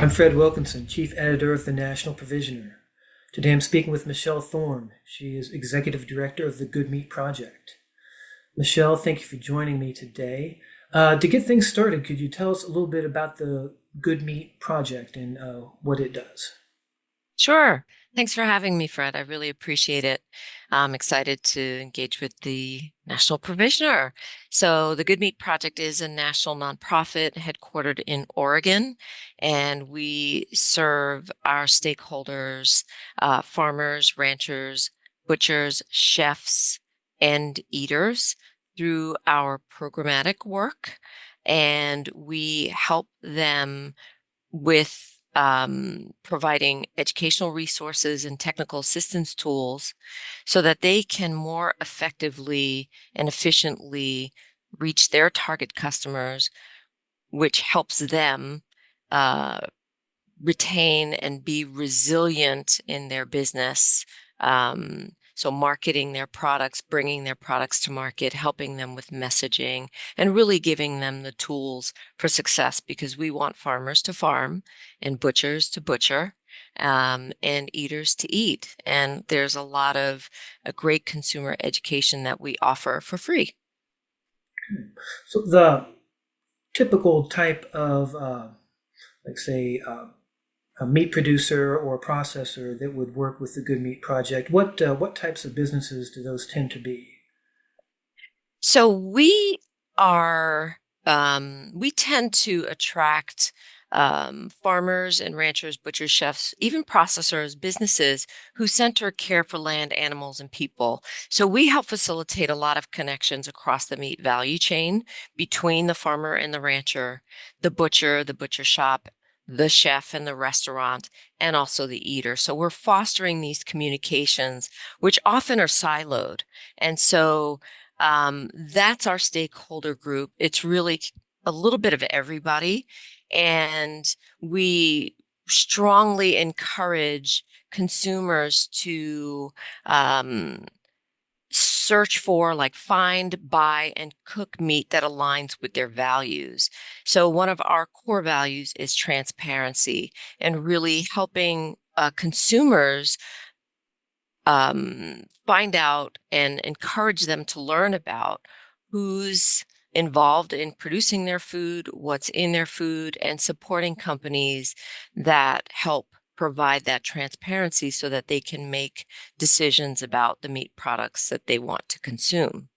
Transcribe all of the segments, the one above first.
I'm Fred Wilkinson, Chief Editor of the National Provisioner. Today I'm speaking with Michele Thorne. She is Executive Director of the Good Meat Project. Michele, thank you for joining me today. To get things started, could you tell us a little bit about the Good Meat Project and what it does? Sure. Thanks for having me, Fred. I really appreciate it. I'm excited to engage with the National Provisioner. So, the Good Meat Project is a national nonprofit headquartered in Oregon, and we serve our stakeholders, farmers, ranchers, butchers, chefs, and eaters through our programmatic work. And we help them with providing educational resources and technical assistance tools so that they can more effectively and efficiently reach their target customers, which helps them uh, retain and be resilient in their business. So marketing their products, bringing their products to market, helping them with messaging, and really giving them the tools for success because we want farmers to farm and butchers to butcher, and eaters to eat. And there's a lot of a great consumer education that we offer for free. So the typical type of, like say, a meat producer or processor that would work with the Good Meat Project, what types of businesses do those tend to be? So are, we tend to attract farmers and ranchers, butchers, chefs, even processors, businesses who center care for land, animals, and people. So we help facilitate a lot of connections across the meat value chain between the farmer and the rancher, the butcher shop, the chef and the restaurant, and also the eater. So we're fostering these communications, which often are siloed. And so that's our stakeholder group. It's really a little bit of everybody. And we strongly encourage consumers to um, search for, like, find, buy, and cook meat that aligns with their values. So, one of our core values is transparency and really helping consumers find out and encourage them to learn about who's involved in producing their food, what's in their food, and supporting companies that help provide that transparency so that they can make decisions about the meat products that they want to consume.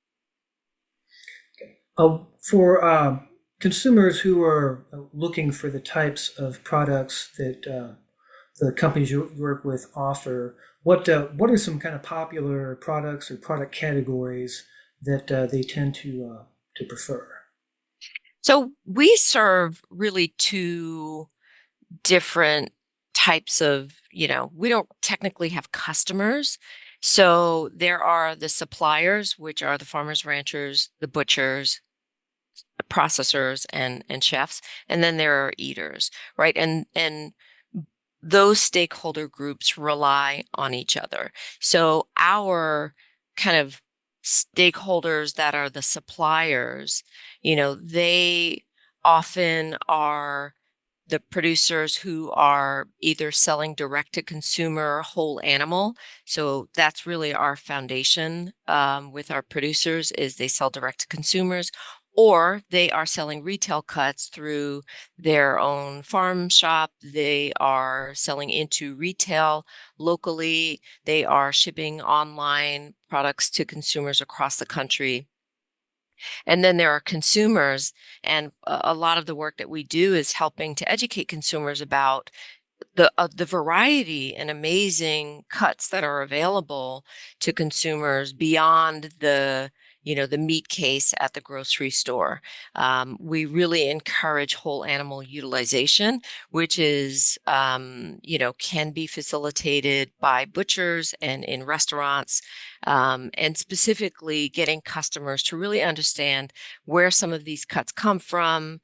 For consumers who are looking for the types of products that the companies you work with offer, what are some kind of popular products or product categories that they tend to prefer? So we serve really two different types of, we don't technically have customers. So there are the suppliers, which are the farmers, ranchers, the butchers, the processors, and chefs, and then there are eaters, right? And those stakeholder groups rely on each other. So our kind of stakeholders that are the suppliers, they often are the producers who are either selling direct to consumer whole animal. So that's really our foundation with our producers is they sell direct to consumers, or they are selling retail cuts through their own farm shop. They are selling into retail locally. They are shipping online products to consumers across the country. And then there are consumers, and a lot of the work that we do is helping to educate consumers about the variety and amazing cuts that are available to consumers beyond the meat case at the grocery store. We really encourage whole animal utilization, which is can be facilitated by butchers and in restaurants, and specifically getting customers to really understand where some of these cuts come from,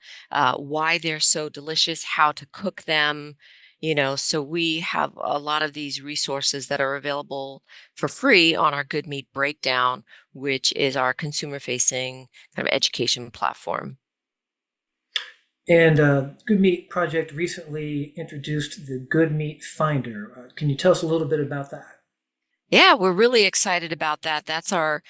why they're so delicious, how to cook them. So we have a lot of these resources that are available for free on our Good Meat Breakdown, which is our consumer facing kind of education platform. And Good Meat Project recently introduced the Good Meat Finder. Can you tell us a little bit about that? Yeah, we're really excited about that. That's our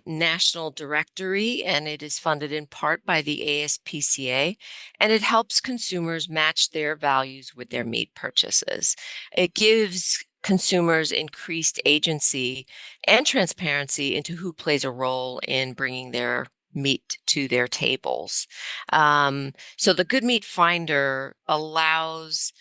national directory, and it is funded in part by the ASPCA, and it helps consumers match their values with their meat purchases. It gives consumers increased agency and transparency into who plays a role in bringing their meat to their tables. So the Good Meat Finder allows,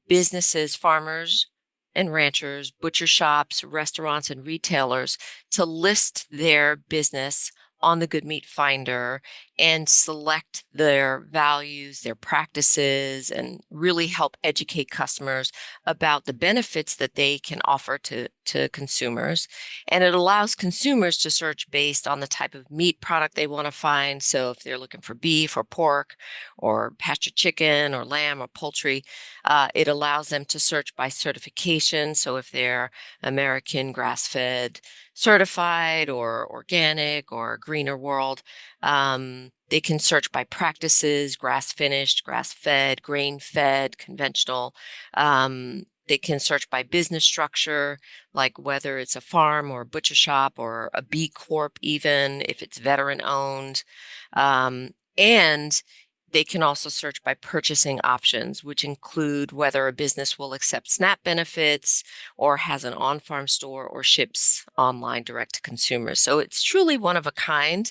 businesses, farmers, and ranchers, butcher shops, restaurants, and retailers to list their business on the Good Meat Finder and select their values, their practices, and really help educate customers about the benefits that they can offer to consumers. And it allows consumers to search based on the type of meat product they want to find. So if they're looking for beef or pork or pasture chicken or lamb or poultry, it allows them to search by certification. So if they're American grass-fed certified or organic or greener world, they can search by practices, grass finished, grass fed, grain fed, conventional. They can search by business structure, like whether it's a farm or a butcher shop or a B Corp, even if it's veteran owned. And they can also search by purchasing options, which include whether a business will accept SNAP benefits or has an on farm store or ships online direct to consumers. So it's truly one of a kind.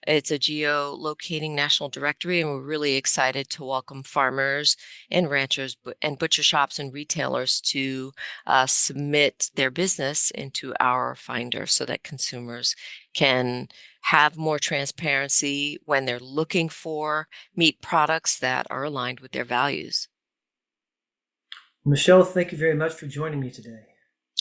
It's a geolocating national directory, and we're really excited to welcome farmers and ranchers and butcher shops and retailers to submit their business into our finder so that consumers can have more transparency when they're looking for meat products that are aligned with their values. Michelle, thank you very much for joining me today.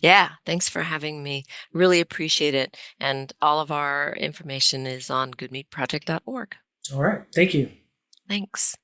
Yeah, thanks for having me. Really appreciate it. And all of our information is on goodmeatproject.org. All right, thank you. Thanks.